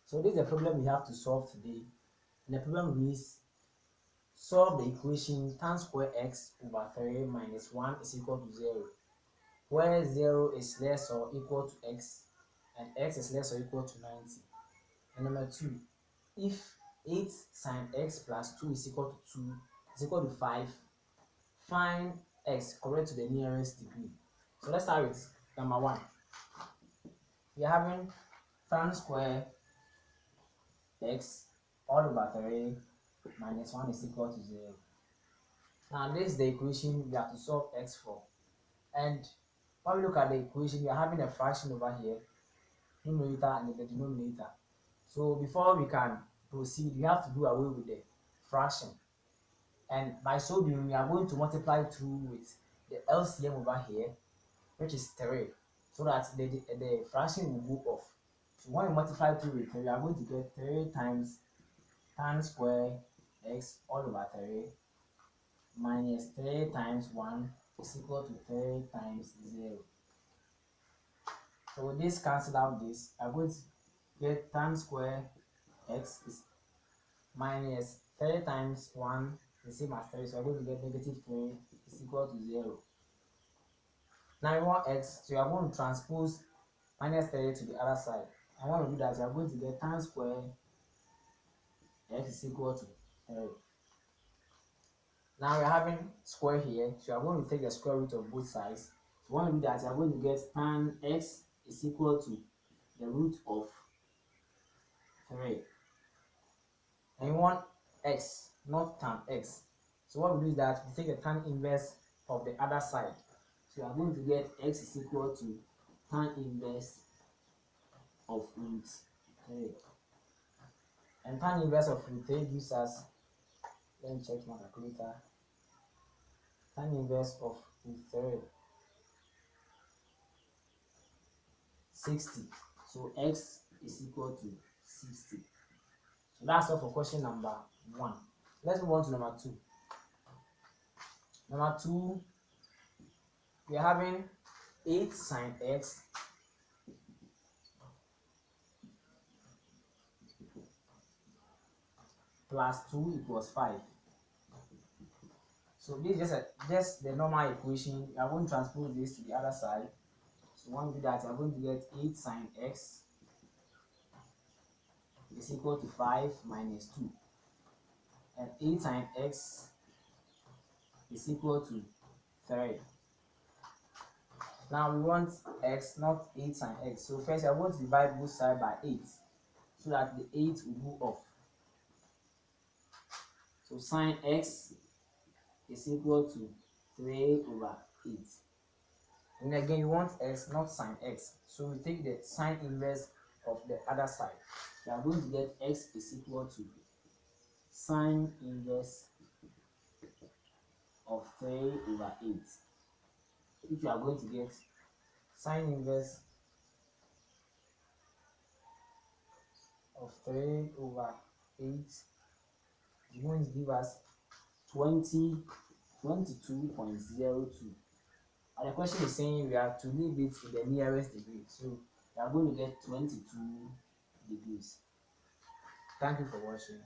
So this is the problem we have to solve today. And the problem reads, solve the equation tan square x over 3 minus 1 is equal to 0, where 0 is less or equal to x and x is less or equal to 90. And number 2, if 8 sine x plus 2 is equal to 5, find x correct to the nearest degree. So let's start with number 1. We are having tan square x all over 3 minus 1 is equal to 0. Now this is the equation we have to solve x for. And when we look at the equation, we are having a fraction over here, numerator and the denominator. So before we can proceed, we have to do away with the fraction. And by so doing, we are going to multiply 2 with the LCM over here, which is 3, so that the fraction will go off. So when we multiply 2 with 3, we are going to get 3 times tan square x all over 3 minus 3 times 1 is equal to 3 times 0. So with this cancel out this, I'm going to get tan square x is minus 3 times 1 the same as 3, so I'm going to get negative 3 is equal to 0. Now we want x, so you are going to transpose minus 3 to the other side. And when we do that, you are going to get tan square x is equal to 3. Now we are having square here, so you are going to take the square root of both sides. So when we do that, you are going to get tan x is equal to the root of 3. And you want x, not tan x. So what we do is that we take the tan inverse of the other side. So you are going to get x is equal to tan inverse of root 3. And tan inverse of root 3 gives us, let me check my calculator, tan inverse of root 3, 60. So x is equal to 60. So that's all for question number 1. Let's move on to number 2. Number 2, we are having 8 sine x plus 2 equals 5. So this is just the normal equation. You are going to transpose this to the other side. So when we do that, you are going to get 8 sine x is equal to 5 minus 2. And 8 sine x is equal to 3. Now we want x, not 8 sine x. So first I want to divide both sides by 8, so that the 8 will go off. So sine x is equal to 3 over 8. And again, you want x, not sine x. So we take the sine inverse of the other side. We are going to get x is equal to sine inverse of 3 over 8. If you are going to get sine inverse of 3 over 8, it's going to give us 22.02. And the question is saying we have to leave it in the nearest degree. So we are going to get 22 degrees. Thank you for watching.